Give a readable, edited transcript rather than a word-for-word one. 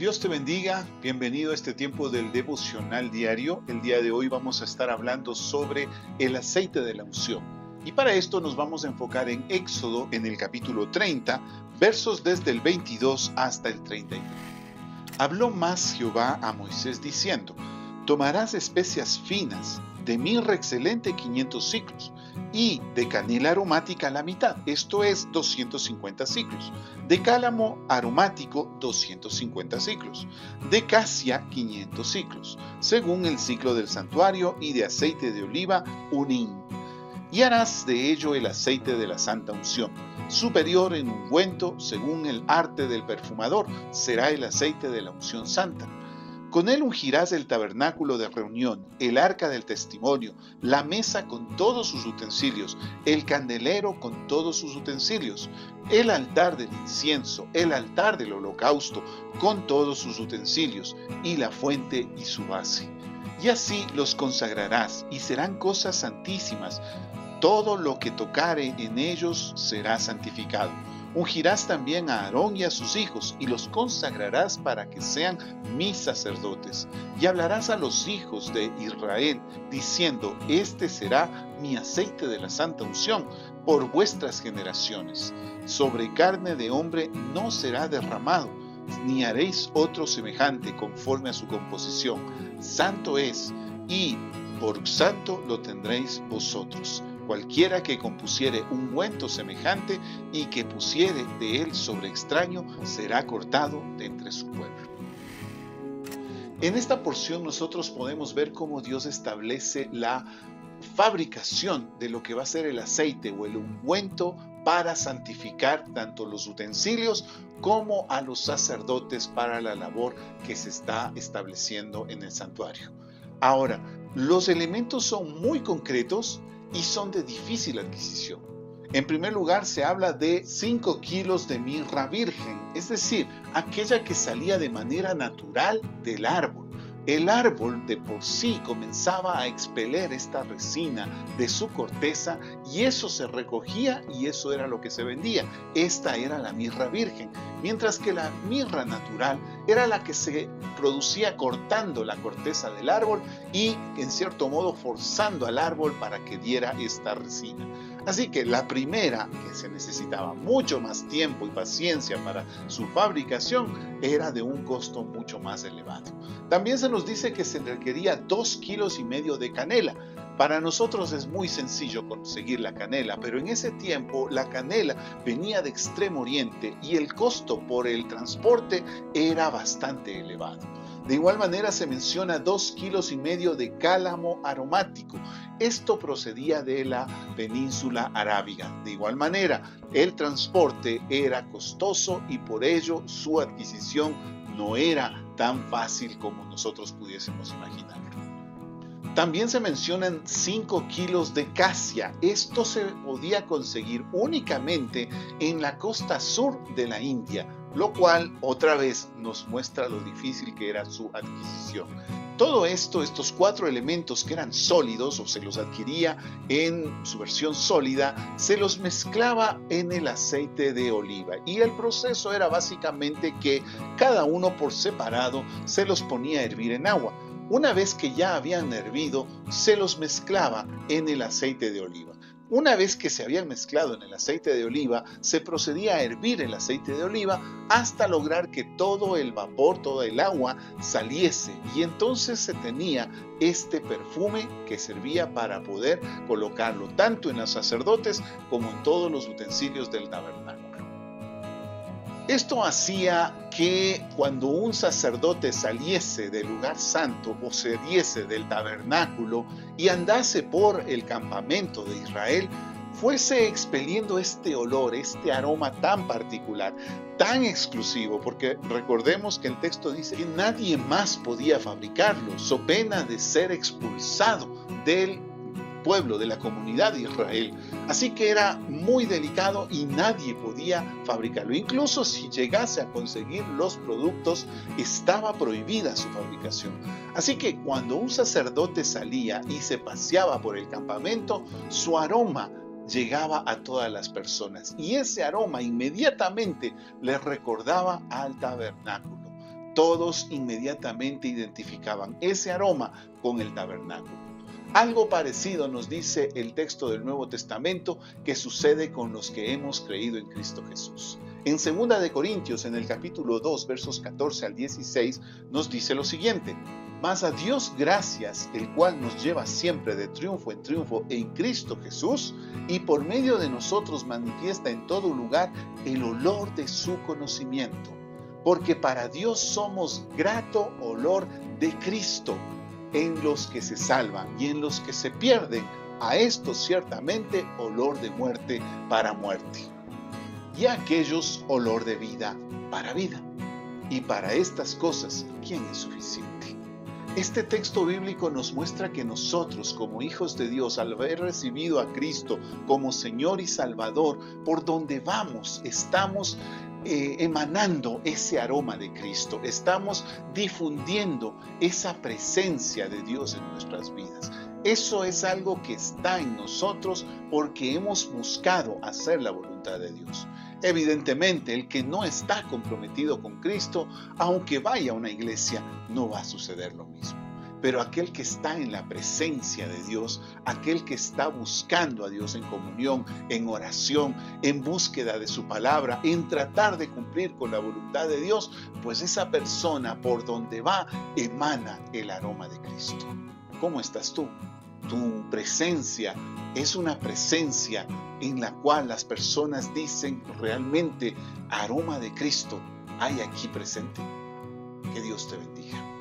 Dios te bendiga, bienvenido a este tiempo del devocional diario. El día de hoy vamos a estar hablando sobre el aceite de la unción. Y para esto nos vamos a enfocar en Éxodo en el capítulo 30, versos desde el 22 hasta el 31. Habló más Jehová a Moisés diciendo: tomarás especias finas, de mirra excelente 500 siclos, y de canela aromática la mitad, esto es 250 siclos, de cálamo aromático 250 siclos, de casia 500 siclos, según el ciclo del santuario, y de aceite de oliva un hin. Y harás de ello el aceite de la santa unción, superior en ungüento, según el arte del perfumador, será el aceite de la unción santa. Con él ungirás el tabernáculo de reunión, el arca del testimonio, la mesa con todos sus utensilios, el candelero con todos sus utensilios, el altar del incienso, el altar del holocausto con todos sus utensilios, y la fuente y su base. Y así los consagrarás, y serán cosas santísimas. Todo lo que tocare en ellos será santificado. Ungirás también a Aarón y a sus hijos, y los consagrarás para que sean mis sacerdotes. Y hablarás a los hijos de Israel, diciendo: este será mi aceite de la santa unción por vuestras generaciones. Sobre carne de hombre no será derramado, ni haréis otro semejante conforme a su composición. Santo es, y por santo lo tendréis vosotros. Cualquiera que compusiere ungüento semejante y que pusiere de él sobre extraño será cortado de entre su pueblo. En esta porción nosotros podemos ver cómo Dios establece la fabricación de lo que va a ser el aceite o el ungüento para santificar tanto los utensilios como a los sacerdotes para la labor que se está estableciendo en el santuario. Ahora, los elementos son muy concretos y son de difícil adquisición. En primer lugar, se habla de 5 kilos de mirra virgen, es decir, aquella que salía de manera natural del árbol. El árbol de por sí comenzaba a expeler esta resina de su corteza y eso se recogía y eso era lo que se vendía. Esta era la mirra virgen, mientras que la mirra natural era la que se producía cortando la corteza del árbol y en cierto modo forzando al árbol para que diera esta resina. Así que la primera, que se necesitaba mucho más tiempo y paciencia para su fabricación, era de un costo mucho más elevado. También se nos dice que se requería 2,5 kilos de canela. Para nosotros es muy sencillo conseguir la canela, pero en ese tiempo la canela venía de Extremo Oriente y el costo por el transporte era bastante elevado. De igual manera se menciona 2,5 kilos de cálamo aromático. Esto procedía de la península arábiga. De igual manera, el transporte era costoso y por ello su adquisición no era tan fácil como nosotros pudiésemos imaginar. También se mencionan 5 kilos de casia. Esto se podía conseguir únicamente en la costa sur de la India, lo cual otra vez nos muestra lo difícil que era su adquisición. Todo esto, estos 4 elementos que eran sólidos o se los adquiría en su versión sólida, se los mezclaba en el aceite de oliva y el proceso era básicamente que cada uno por separado se los ponía a hervir en agua. Una vez que ya habían hervido, se los mezclaba en el aceite de oliva. Una vez que se habían mezclado en el aceite de oliva, se procedía a hervir el aceite de oliva hasta lograr que todo el vapor, todo el agua saliese. Y entonces se tenía este perfume que servía para poder colocarlo tanto en los sacerdotes como en todos los utensilios del tabernáculo. Esto hacía que cuando un sacerdote saliese del lugar santo o saliese del tabernáculo y andase por el campamento de Israel, fuese expeliendo este olor, este aroma tan particular, tan exclusivo, porque recordemos que el texto dice que nadie más podía fabricarlo, so pena de ser expulsado del pueblo, de la comunidad de Israel. Así que era muy delicado y nadie podía fabricarlo. Incluso si llegase a conseguir los productos, estaba prohibida su fabricación. Así que cuando un sacerdote salía y se paseaba por el campamento, su aroma llegaba a todas las personas y ese aroma inmediatamente les recordaba al tabernáculo. todos inmediatamente identificaban ese aroma con el tabernáculo. Algo parecido nos dice el texto del Nuevo Testamento que sucede con los que hemos creído en Cristo Jesús. En 2 de Corintios, en el capítulo 2, versos 14 al 16, nos dice lo siguiente: mas a Dios gracias, el cual nos lleva siempre de triunfo en triunfo en Cristo Jesús, y por medio de nosotros manifiesta en todo lugar el olor de su conocimiento. Porque para Dios somos grato olor de Cristo en los que se salvan y en los que se pierden, a estos ciertamente olor de muerte para muerte, y a aquellos olor de vida para vida. Y para estas cosas, ¿quién es suficiente? Este texto bíblico nos muestra que nosotros, como hijos de Dios, al haber recibido a Cristo como Señor y Salvador, por donde vamos, estamos emanando ese aroma de Cristo, estamos difundiendo esa presencia de Dios en nuestras vidas. Eso es algo que está en nosotros porque hemos buscado hacer la voluntad de Dios. Evidentemente, el que no está comprometido con Cristo, aunque vaya a una iglesia, no va a suceder lo mismo. Pero aquel que está en la presencia de Dios, aquel que está buscando a Dios en comunión, en oración, en búsqueda de su palabra, en tratar de cumplir con la voluntad de Dios, pues esa persona por donde va emana el aroma de Cristo. ¿Cómo estás tú? Tu presencia es una presencia en la cual las personas dicen realmente aroma de Cristo hay aquí presente. Que Dios te bendiga.